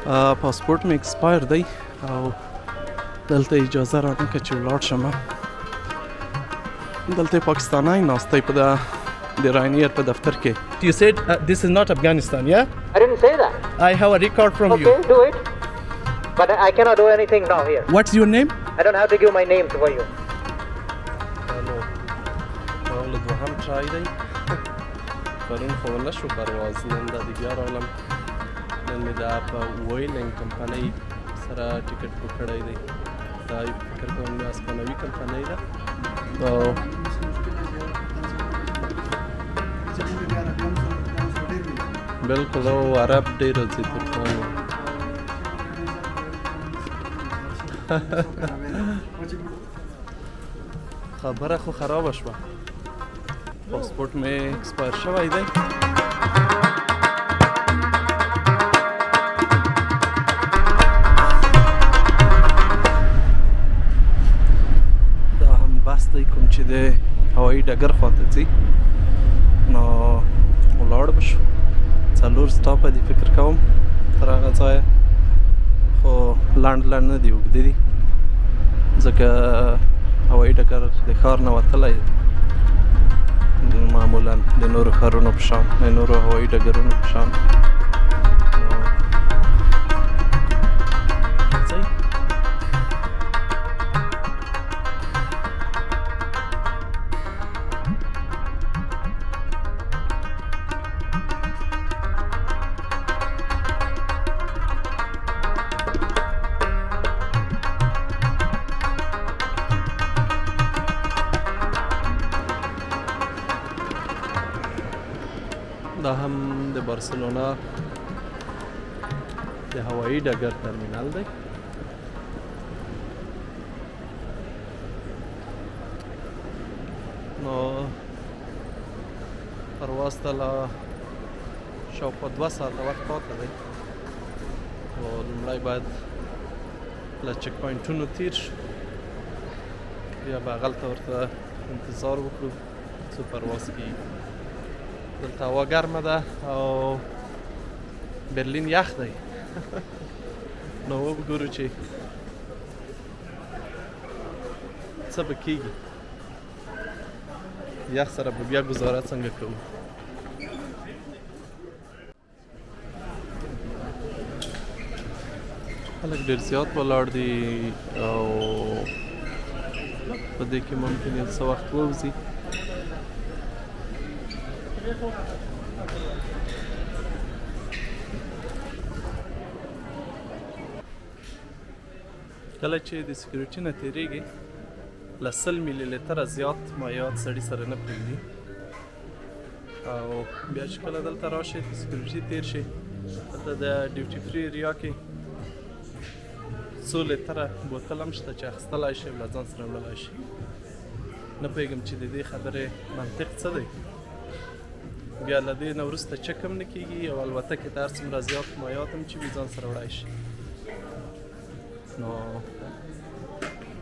پاسپورټ مې ایکسپایر دی او دلته اجازه رانه که چې ولاړ شم. دلته پاکستانی ناست دی په د راینیر په دفتر کې. You said this is not Afghanistan, yeah? I didn't say that. I have a record from you. Okay, do it. But I cannot do anything now here. What's your name? I don't have to give my name for you. Hello. ولد وهم ترای دی. پرون خو نشو پرواز نن د بیا راغلم. نن مې دا په ویلنګ کمپنۍ سره ټیکټ بک کړی دی. دا فکر کوم د اسپانوي کمپنۍ ده. بالکل او عرب ډېر راځي ترکانو. خبره خو خرابه شوه. پاسپورټ مې ایکسپایر شوی دی. دا هم بس دی کوم چې د هوايي ډګر خواته ځي نو ولاړ به شو. 4 سټاپه دي فکر کوم تر هغه ځایه، خو لنډ نه دي، اوږده دي ځکه هوايي ډګر د ښار نه وتلی معمولا د نورو ښارونو په شان، د نورو هوايي ډګرونو په شان. دا هم د بارسلونا د هوايي ډګر ترمینل دی. نو پرواز ته لا شاوخوا 2 ساعته وخت پاته دی او لومړی باید له چک پوینټونو تیر شو، بیا به هغلته ورته انتظار وکړو څو پرواز کېږي. دلته هوا ګرمه ده او برلین یخ دی. نو وګورو چې څه به کېږي، یخ سره به بیا ګزاره څنګه کوو. خلک ډېر زیات ولاړ دي او په دې کې ممکن یو څه وخت ووځي. کله چې د سکیورټي نه تېرېږي له 100 ملي لیتره زیات مایعات سړي سره نه پرېږدي او بیا چې کله دلته راشي د سکیورټي تېر شي دلته د ډیوټي فري ایریا کې 100 لیتره بوتل هم شته چې اخیستلی شي او له ځان سره وړلی شي. نه پوهېږم چې د دې خبرې منطق څه دی. بیا له دې نه وروسته چک هم نه کېږي او الوتکې ته هر څومره زیات مایعات هم چې وي ځان سره وړی شي. نو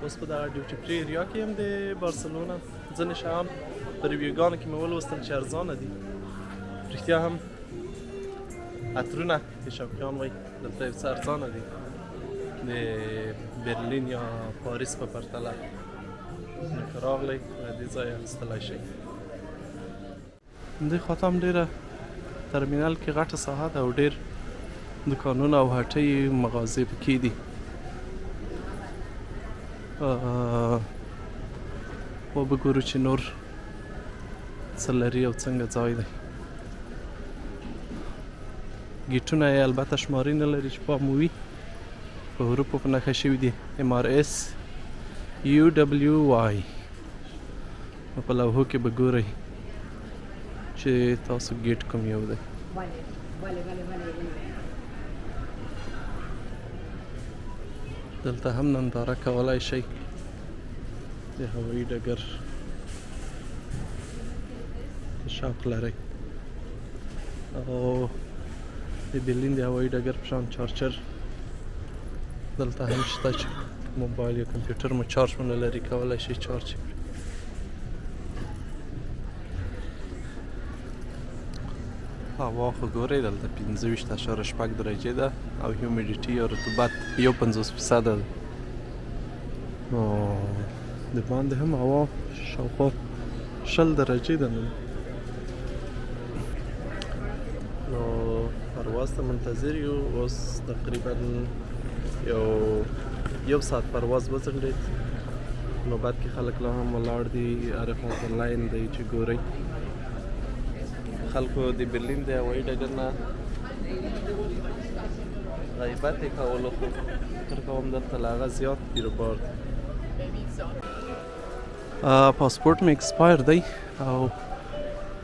اوس په دغه ډیوټي فري ایریا کې هم د بارسلونا ځینې شیان په ریویوګانو کې مې ولوستل چې ارزانه دي. رښتیا هم عطرونه چې شوقیان وایي دلته یو څه ارزانه دي د برلین یا پاریس په پرتله. نو که راغلی له دې ځایه اخیستلی شئ. دې خواته هم ډېره ترمینل کې غټه ساحه ده او ډېر دوکانونه او هټۍ مغازې پکې دي. وبګورو چې نور څه لري او څنګه ځای دی. ګیټونه یې البته شماري نه لري چې پام وي، په حروفو په نښه شوي دي MRS UWY. نو په لوحو کې به ګورئ چې تاسو ګیټ کوم یو دی. دلته هم ننداره کولی شئ د هوايي ډګر شوق لرئ او د برلین د هوايي ډګر په شان چارجر دلته هم شته چې موبایل یا کمپیوټر مو چارج ونه لري کولی شئ چارج یې کړئ. هوا خو ګورئ دلته 25.6 درجې ده او هیومیډیټي او رطوبت 51% ده. نو د باندې هم هوا شاوخوا 20 درجې ده نن. نو پرواز ته منتظر یو. اوس تقریبا یو ساعت پرواز وځنډېد. نو بعد کې خلک لا هم ولاړ دي، هرې خواته لاین دی چې ګورئ. خلکو د برلین د هوایي ډګر نه غیبت یې کولو، خو فکر کوم دلته له هغه زیات بیروبار دی. پاسپورټ مې اکسپایر دی او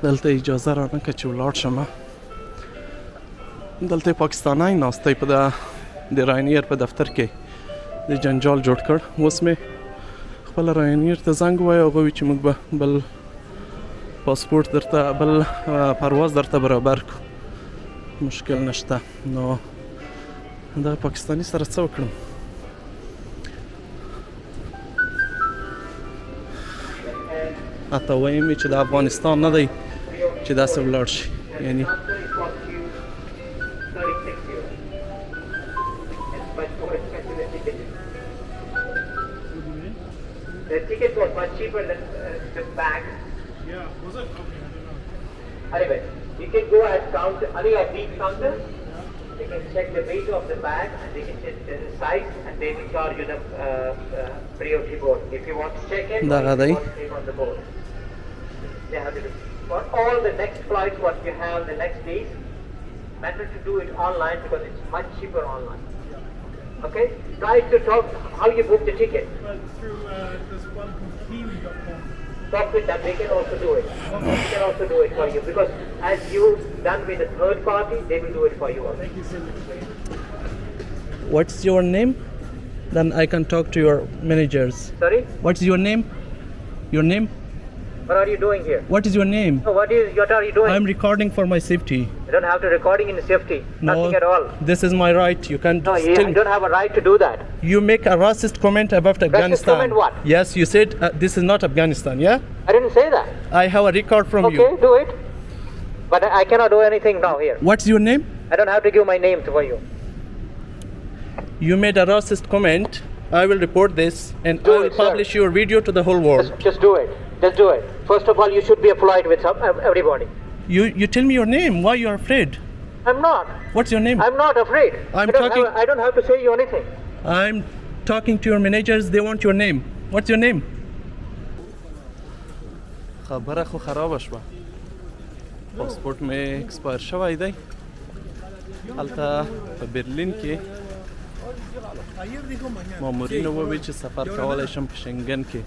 دلته اجازه رانه کړه چې ولاړ شم. دلته پاکستانی ناست دی په د راینیر په دفتر کې د جنجال جوړ کړ. اوس مې خپل راینیر ته زنګ ووایه، هغه وایي چې موږ به بل پاسپورټ درته بل پرواز درته برابر کړو، مشکل نشته. نو دا پاکستانی سره څه وکړم؟ حتی وایم چې د افغانستان نه دی چې داسې ولاړ شي. یعنی The ticket was much cheaper than the bag. Yeah, was it? Okay, I don't know. Anyway, you can go at counter, any of these counters. They can check the weight of the bag and they can check the size and they will charge you the priority board. If you want to check it, or if you want to take on the board. They have to do. For all the next flights, what you have the next days, better to do it online because it's much cheaper online. Okay? Try to talk how you book the ticket. But through this one from Kiwi.com. Talk with them, they can also do it. They can also do it for you because as you've done with a third party, they will do it for you also. Thank you so much. What's your name? Then I can talk to your managers. Sorry? What's your name? Your name? What are you doing here? What is your name? So what are you doing? I'm recording for my safety. You don't have to recording in safety. No, Nothing at all. this is my right. You can't No, you don't have a right to do that. You make a racist comment about Afghanistan. comment what? Yes, you said this is not Afghanistan, yeah? I didn't say that. I have a record from you. Okay, do it. But I cannot do anything now here. What's your name? I don't have to give my name for you. You made a racist comment. I will report this and Do I will it, sir. publish your video to the whole world. Just do it. Just do it. First of all, you should be polite with everybody. You tell me your name. Why you are afraid? I'm not. What's your name? I'm not afraid. I'm I don't have to say you anything. I'm talking to your managers. They want your name. What's your name? خبره خو خراب شوه. پاسپورت مې اکسپایر شوی دی. هلته په برلین کې مامورینو وویل چې سفر کولی شم په شنګن کې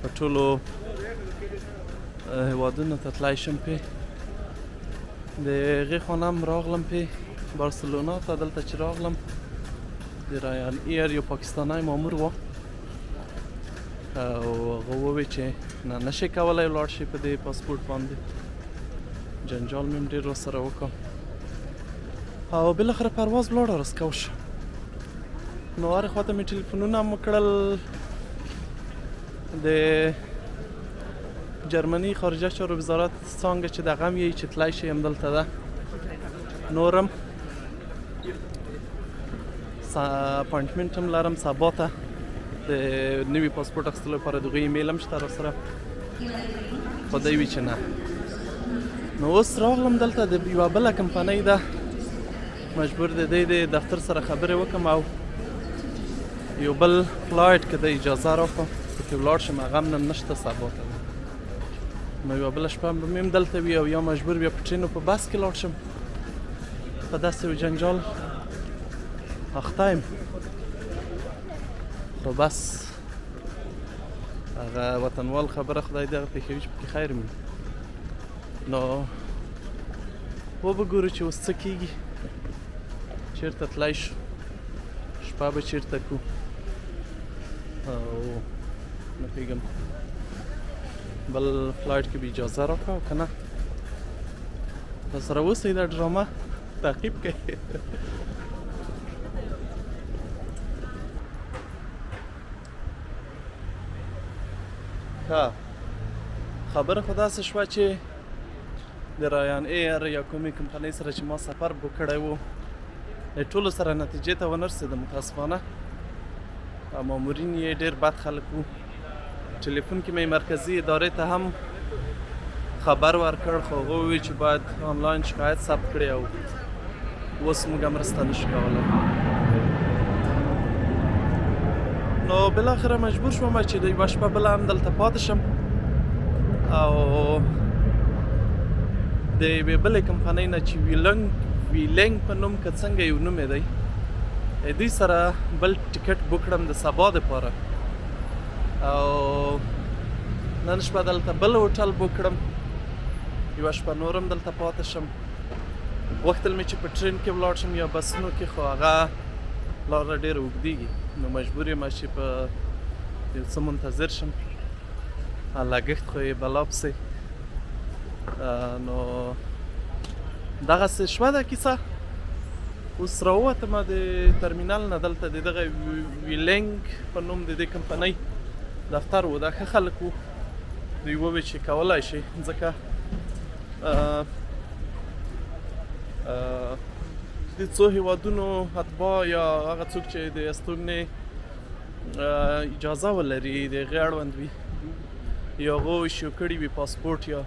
په ټولو هیوادونو ته تللی شم. پې د هغې خوا هم راغلم پې بارسلونا ته. دلته چې راغلم د رایان ایر یو پاکستانی مامور و او هغه وویل چې نه نشئ کولی ولاړ شئ په دې پاسپورټ باندې. جنجال مې هم ډېر ورسره وکړ او بالاخره پرواز ولاړ راسکو شو. نو هرې خواته مې ټلیفونونه هم وکړل. د جرمني خارجه چارو وزارت څانګه چې دغه هم یې چې تلی شي همدلته ده. نور هم اپاینټمنټ هم لرم سبا ته د نوي پاسپورټ اخیستلو لپاره. د هغوی ایمیل هم شته راسره، خو دی وي چې نه. نو اوس راغلم دلته د یوه بله کمپنۍ ده، مجبور د دې د دفتر سره خبرې وکړم او یو بل فلایټ که د اجازه راکړه پکې ولاړ شم. هغه هم نن نشته، سبا ته. نو یوه بله شپه به مې هم دلته وي او یا مجبور بیا په ټرین په بس کې لاړ شم. په داسې یو جنجال اخته یم. خو بس هغه وطنوال خبره خدای دې هغه پېښوي چې پکې خیر وي. نو وبه ګورو چې اوس څه کېږي، چېرته تلی شو، شپه به چېرته کړو او نه پوهېږم بل فلایټ کې به اجازه راکړه او که نه راسره اوسئ. دا ډرامه تعقیب کړئ. ها خبره خو داسې شوه چې د رایان ایر یا کومې کمپنۍ سره چې ما سفر بوک کړی و د ټولو سره نتیجې ته ونرسېدم متاسفانه. مامورین یې ډېر بد خلک وو. ټلیفون کې مې مرکزي ادارې ته هم خبر ورکړ خو هغوی وویل چې باید آنلاین شکایت ثبت کړي او اوس موږ مرسته نشو کولی. نو بالاخره مجبور شوم چې د یوه شپه بله هم دلته پاتې شم او د یوې بلې کمپنۍ نه چې ویلنګ په نوم که څنګه یو نوم یې دی دوی سره بل ټیکټ بوک کړم د سبا دپاره او نن شپه دلته بل هوټل بوک کړم یوه شپه نور هم دلته پاتې شم. غوښتل مې چې په ټرین کې ولاړ شم یا بسونو کې خو هغه لاره ډېره اوږدېږي نو مجبور یم چې په یو څه منتظر شم. لګښت خو یې بلا پسې نو دغسې شوه دا کیسه. اوس راووتم د ترمینل نه دلته د دغه ویلنګ په نوم د دې کمپنۍ دفتر و دا ښه خلک وو. دوی وویل چې کولی شئ ځکه د څو هیوادونو اتباع یا هغه څوک چې د استوګنې اجازه ولري د هغې اړوند وي یا هغو ایشو کړي وي پاسپورټ یا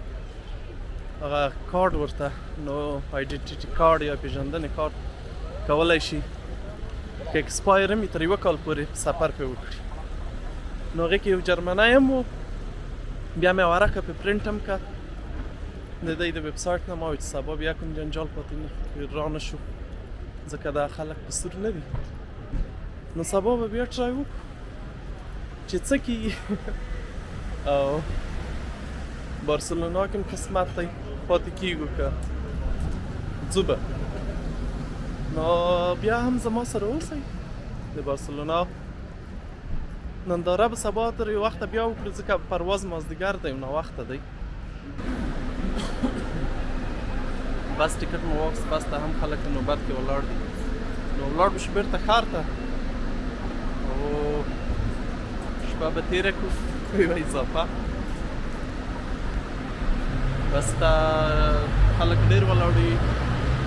هغه کارډ ورته نو آیډنټیټي کارډ یا پیژندنې کارډ کولی شي که اکسپایر هم تر یوه کال پورې سفر پرې وکړي. نو هغې کې یو جرمنی هم و بیا مې ورقه پې پرنټ هم کړه د دوی د ویبسایټ نه. ما ویل چې سبا بیا کوم جنجال پاتې را نه شو ځکه دا خلک په سور نه دي. نو سبا به بیا ټرای وکړو چې څه کېږي او بارسلونا کې هم قسمت دی پاتې کېږو که ځو به نو بیا هم زما سره اوسئ. د بارسلونا ننداره به سبا تر یو وخته بیا وکړو ځکه پرواز مازدیګر دی او ناوخته دی. بس ټیکټ مو واخیست بس ته هم خلک نوبت کې ولاړ دي نو ولاړ به شو بېرته ښار ته او شپه به تېره کړو یوه اضافه. بس ته خلک ډېر ولاړ دي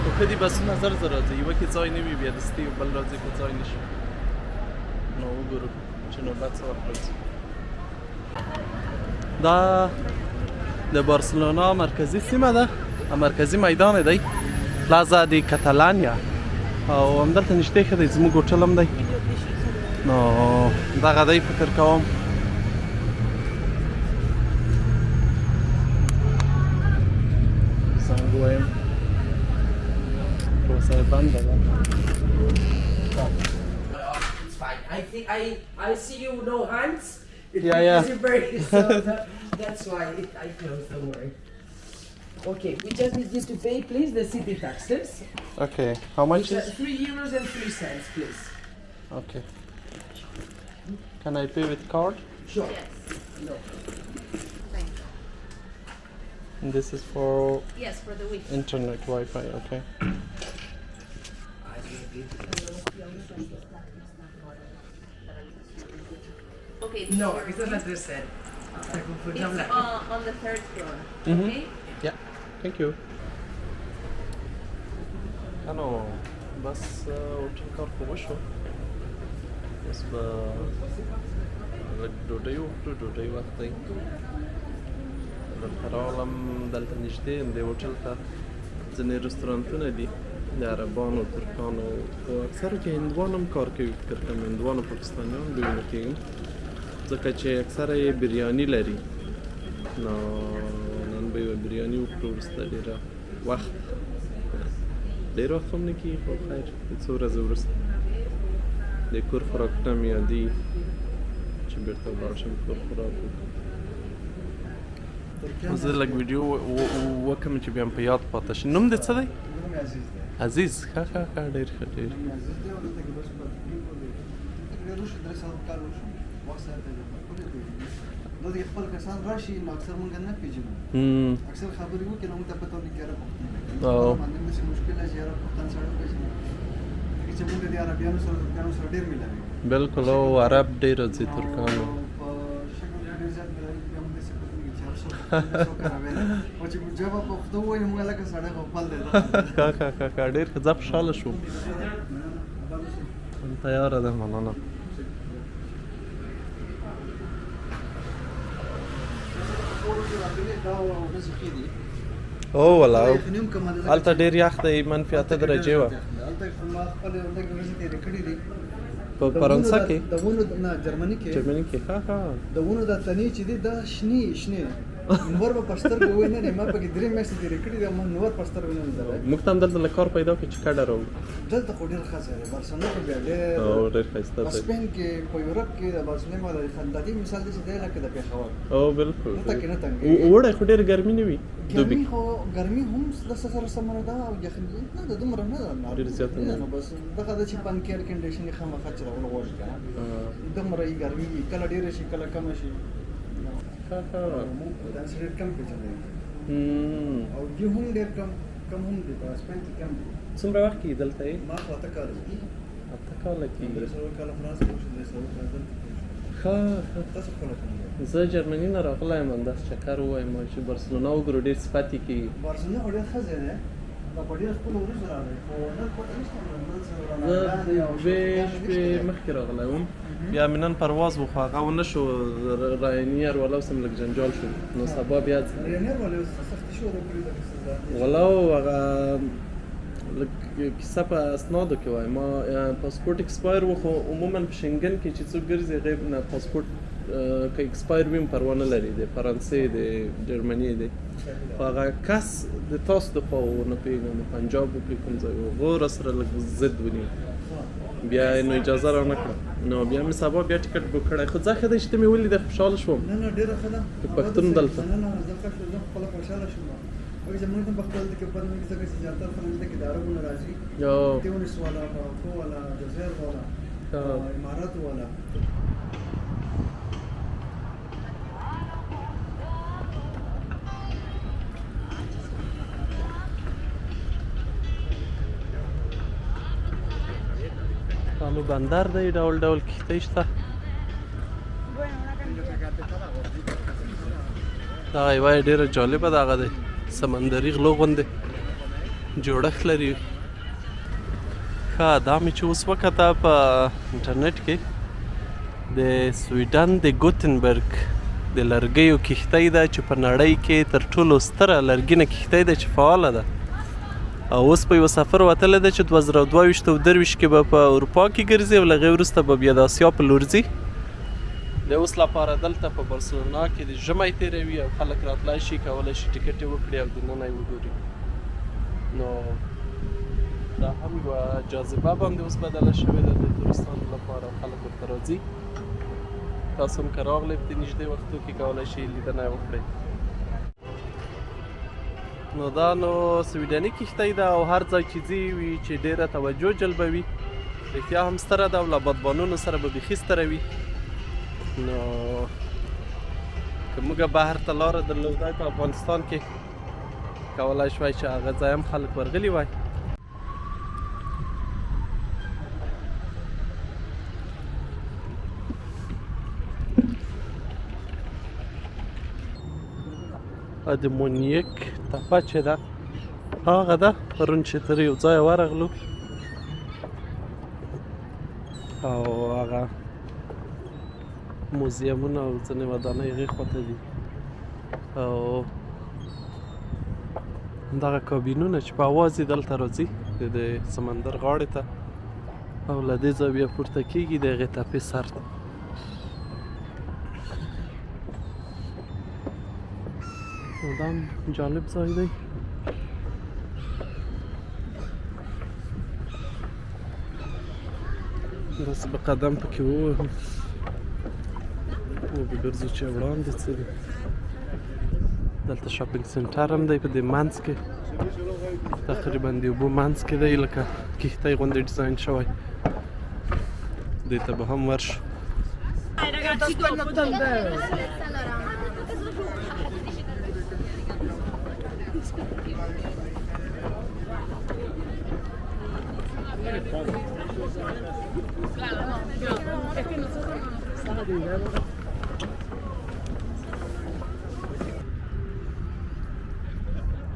خو ښه دي بسونه زر زر راځي یوه کې ځای نه وي بیا دستي بل راځي که ځای نه شي نو وګورو چې نوبت څه وخت راځي. دا د بارسلونا مرکزي سیمه ده مرکزي میدان دی پلازا دی کاتالانیا او همدلته نږدې ښه دی زموږ هوټل هم دی نو دغه دی فکر کوم. زنګ ووایم پروسه یې بنده ده. It's fine. I think I see you no hands. Yeah. So that's why I closed. Don't worry. Okay, we just need you to pay, please, the city taxes. Okay, how much is? €3.03, please. Okay. Can I pay with card? Sure. Yes. No. Thank you. And this is for Yes, for the week. internet Wi-Fi. Okay. Okay. No, it's not the same. It's on the third floor. Mhm. Okay. Yeah. Thank you. أنا بس هوټل کار خو وشو بس به ډوډۍ وخورو ډوډۍ وخت دی دلته راغلم دلته نږدې یم دې هوټل ته ځینې رستورانتونه دي د عربانو ترکانو خو اکثرو کې هندوان هم کار کوي فکر کوم هندوانو پاکستانیان به ویونه کېږم ځکه چې اکثره یې بریاني لري نو نن به یوه بریاني وکړو وروسته ډېر وخت هم نه کېږي خو خیر څو ورځې وروسته د کور خوراکونه مې یادي چې بېرته ولاړ شم کور خوراک وکړم. زه لږ ویډیو وکړم چې بیا هم په یاد پاته شي. نوم دې څه دی؟ عزیز. ښه ښه ښه ډېر ښه ډېر نو د خپل کسان راشي نو اکثر مونږ نه پیژنو اکثر خبرې وکړي نو موږ ته پته ولګي یاره پوښتنه کوي باندې مې مشکل دی یاره پښتون سره پیژنو چې موږ د عربیانو سره ترکانو سره ډېر ملایي بالکل او عرب ډېر راځي ترکانو په شکل ډېر زیات ملایي موږ داسې پوښتنه کوي چې هر څه څو کړه وې او چې جواب په خپل وایي موږ لکه سړی په خپل دی کا ډېر ښه خوشحاله شوم تیاره ده مننه او والله هلته ډېر یخ دی منفي 8 درجې وه په فرانسه کې د ونو نه جرمني کې د ونو د تنې چې دي دا شنې نور په پښتر کوی نه ما په کې درې میاشتې تیرې کړې دي ما نور پښتر ونه لیدل موږ ته هم دلته له کار پیدا کړو چې کډه راوړو دلته خو ډېر ښه ځای دی بارسلونا کې بیا ډېر ښایسته په سپین کې په یورپ کې د بارسلونا خندقي مثال دی چې دی لکه د پېښور او بالکل دلته کې نه تنګ اوړی خو ډېر ګرمي نه وي ګرمي هم د سره سمره ده او یخني نه د دومره نه ده ډېر زیاته نه نو بس دغه د چې پنک ایر کنډیشن یې خامخا چلول غواړي که دومره یې ګرمي وي کله ډېره شي کله کمه شي داسې ډېر کم پېژني او دې هم ډېر کم هم دي په سپین کې کم دي څومره وخت کې دلته یې ما خو 8 کاله دي 8 کاله کې 300 کاله فرانس کې شو 300 کاله دلته ښه تاسو کله کوم زه جرمني نه راغلی یم همداسې چکر ووایم چې بارسلونا وګورو ډېر صفت یې کېږي بارسلونا خو ډېر ښه ځای دی دا په ډېر خپلو وروسته راغلی خو نن پته نشته زه دوې شپې مخکې راغلی وم بیا مې نن پرواز و خو هغه ونه شو راینیر والا اوس هم لږ جنجال شو نو سبا بیا راینیر والا اوس سختي شروع کړې ده والا هغه لږ کیسه په اسنادو کې وای ما پاسپورټ اکسپایر و خو عموما په شنګن کې چې څوک ګرځي غیر نه پاسپورټ که اکسپایر وي هم پروا نه لري د فرانسې د جرمني دی خو هغه کس د تاسو د خوا ونه پوهېږم پنجاب و پرې کوم ځای و هغه راسره لږ ضد ونیو بیا نو اجازه را نه کړه نو بیا مې سبا بیا ټکټ بک کړی خو ځکه دی چې ته مې ولیدې خوشحاله شوم نه ډېره ښه ده پښتون دلته نه زه ښه شوم زه خپله خوشحاله شوم وایي زموږ هم په خپل کې په دې کې ځکه چې زیاتره خلک دلته کې د عربو نه راځي تیونس والا مراکو والا جزایر والا امارات والا نو بندر دی ډول ډول کښتۍ شته دغه یوه یې ډېره جالبه ده هغه دی سمندري غلو غوندې جوړښت لري ښه دا مې چې اوس وکته په انټرنیټ کې د سویډن د ګوتنبرګ د لرګیو کښتۍ ده چې په نړۍ کې تر ټولو ستره لرګینه کښتۍ ده چې فعاله ده او اوس په یو سفر وتلی ده چې 2022 او 23 کې به په اروپا کې ګرځي او له هغې وروسته به بیا د اسیا په لور ځي د اوس لپاره دلته په بارسلونا کې د ژمی تېروي او خلک راتلی شي کولی شي ټکټ یې وکړي او دننه یې وګوري نو دا هم یوه جاذبه باندې اوس بدله شوې ده د تورستانو لپاره او خلک ورته راځي تاسو هم که راغلی په دې نږدې وختو کې کولی شي لیدنه یې وکړئ نو دا نو سویډني کښتۍ ده او هر ځای چې ځي وي چې ډېره توجه جلبوي رښتیا هم ستره ده او له بادبانونو سره به بیخي ستره وي نو که موږ بهر ته لاره درلودای په افغانستان کې کولی شوای چې هغه ځای هم خلک ورغلي وای د مونیک تپه چې ده هغه ده پرون چې تر یو ځایه ورغلو او هغه موزیمونه او ځینې ودانۍ هغې خواته دي او دغه کابینونه چې په اواز یې دلته راځي د سمندر غاړې ته او له دې ځایه بیا پورته کېږي د هغې تپې سر ته دا هم جالب ځای دی داسې به قدم پکې ووهم وګرځو چې وړاندې څه دي دلته شاپینګ سنټر هم دی په دې منځ کې تقریبا د اوبو منځ کې دی لکه کښتۍ غوندې ډیزاین شوی دې ته به هم ورشو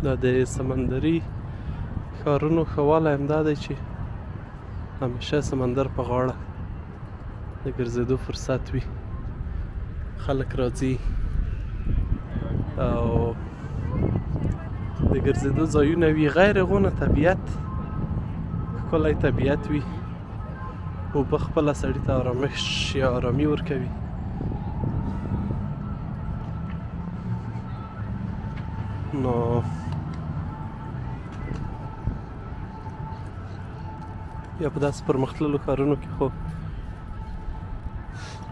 دا د سمندري ښارونو ښه والی همدا دی چې همیشه سمندر په غاړه د ګرځېدو فرصت وي، خلک راځي او د ګرځېدو ځایونه وي، غیر هغونه طبیعت ښکلی طبیعت وي، اوبه خپله سړي ته آرامش یا آرامي ورکوي. نو یا په داسې پرمختللو ښارونو کې خو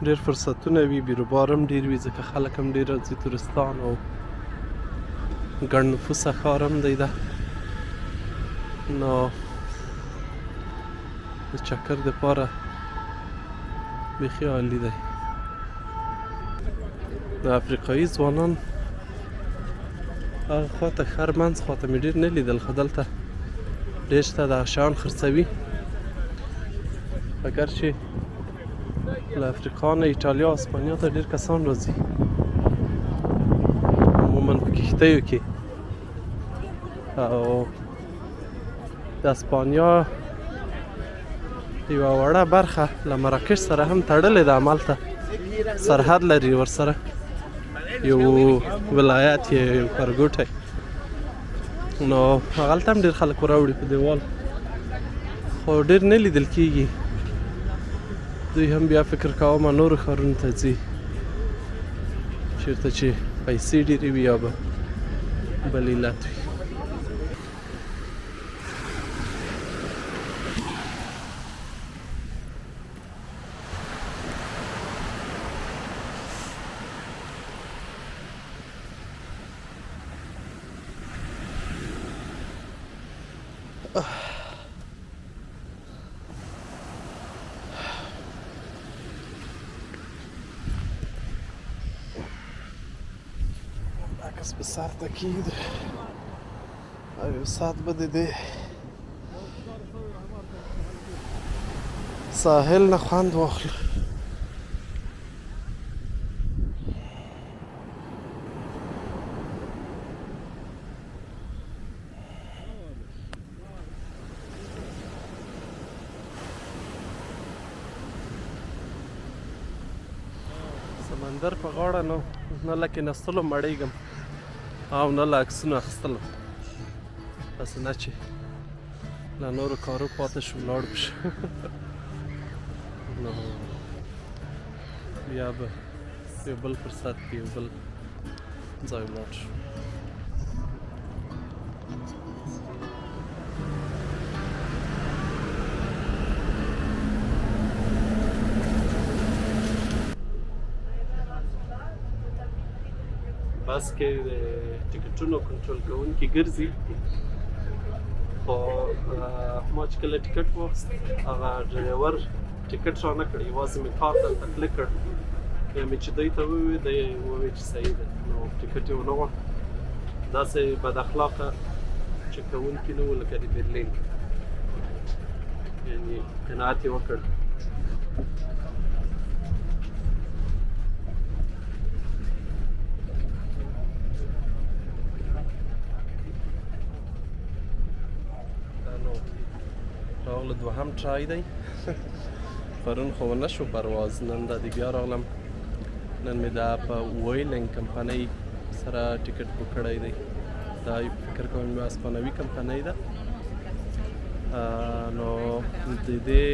ډېر فرصتونه وي، بیروبار هم ډېر وي ځکه خلک هم ډېر راځي، تورستان او ګڼ نفوسه ښار هم دی ده. نو د چکر دپاره بیخي عالي دی. د افریقایي ځوانان هغه خواته ښار منځ خواته مې ډېر نه لیدل، خو دلته ډېر شته دغه شیان خرڅوي. اگر چې له افریقا نه ایټالیا او اسپانیا ته ډېر کسان راځي، عموماً په کښتیو کې، او د اسپانیا یوه وړه برخه له مراکش سره هم تړلې ده، همالته سرحد لري ورسره، یو ولایت یې یو ښارګوټی. نو هغلته هم ډېر خلک راوړي په دیوال، خو ډېر نه لیدل کېږي. دوی هم بیا فکر کوم نورو ښارونو ته ځي چېرته چې پیسې ډېرې وي یا به بل علت وي. عکس به سر ته کېږدو او یو ساعت به د دې ساحل نه خوند واخلو. سمندر په غاړه نو نه له کېناستلو مړېږم او نه له عکسونو اخیستلو، داسې نه چې له نورو کارو پاتې شو ولاړ به شو. نو بیا به یو بل فرصت کې یو بل ځای ولاړ شو. بس کې د ټکټونو کنټرول کوونکي ګرځي، خو ما چې کله ټکټ واخیست هغه ډریور ټکټ رانه کړ، یوازې مې کارت هلته کلک کړ، بیا مې چې دوی ته وویل دی یې وویل چې صحیح ده، نو ټکټ یې ونه غوښت. داسې بد اخلاقه چک کوونکي نه وو لکه د برلین، یعنې قناعت یې وکړ. راغله دوهم ټرای دی، پرون خو ونه شو پرواز، نن دا دی بیا راغلم. نن مې دا په ویلنګ کمپنۍ سره ټکټ بک کړی دی، دا فکر کوم یوه اسپانوي کمپنۍ ده. نو د دې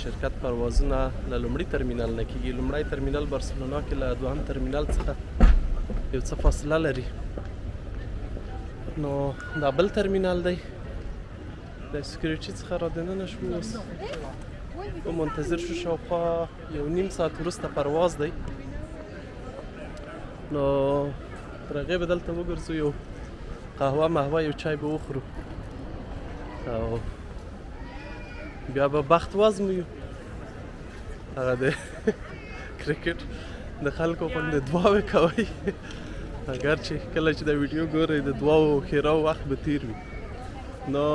شرکت پروازونه له لومړي ترمینل نه کېږي. لومړی ترمینل بارسلونا کې له دوهم ترمینل څخه یو څه فاصله لري. نو دا بل ترمینل دی، د سکیورټي څخه را دننه شو، اوس به منتظر شو، شاوخوا یو نیم ساعت وروسته پرواز دی. نو تر هغې به دلته وګرځو، یو قهوه محوه یو چای به وخورو او بیا به بخت وازمویو. هغه د کرکټ د خلکو غوندې دعاوې کوئ، اگر چې کله چې دا ویډیو ګورئ د دعاو او ښېراو وخت به تیر وي. نو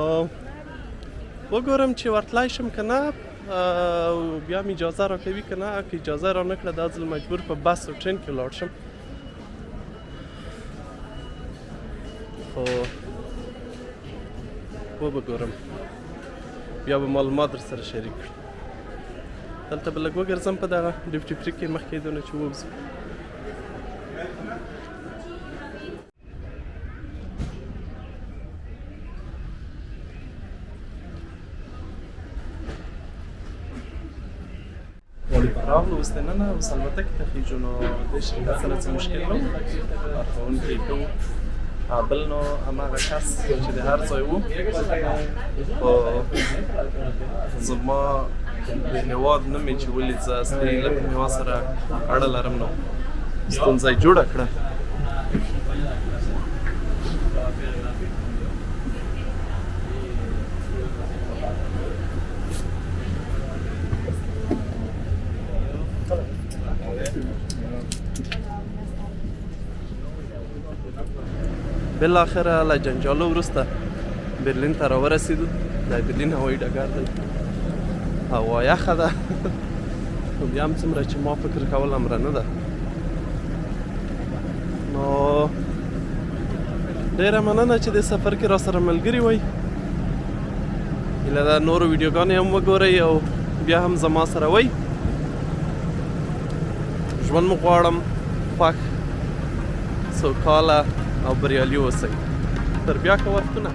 وګورم چې ورتلی شم که نه، بیا مې اجازه راکوي که نه. که اجازه را نه کړه دا ځل مجبور په بس او ټرین کې ولاړ شم. خو وبه ګورم بیا به معلومات در سره شریک کړم. دلته به لږ وګرځم په دغه ډیوټي فری کې مخکې دونه چې ووځو. راغلو اوس دننه اوس البتکې ته خیږو نو دې شرکت سره څه مشکل نه و کارکوونکي ښه وو. بل نو هماغه کس چې د هر ځای وو خو زما د هېواد نه مې چې ولید زه اصلي لکه مې ورسره اړه لرم نو ستونزه یې جوړه کړه. بالاخره له جنجالو وروسته برلین ته راورسېدو. دا برلین هوايي ډګر دی. هوا یخه ده خو بیا هم څومره چې ما فکر کول امره نه ده. نو ډېره مننه چې د سفر کې راسره ملګري وئ. هیله ده نورو ویډیوګانې هم وګورئ او بیا هم زما سره وئ. ژوند مو غواړم خوښ سوکاله او بریالي اوسئ. تر بیا که وختونه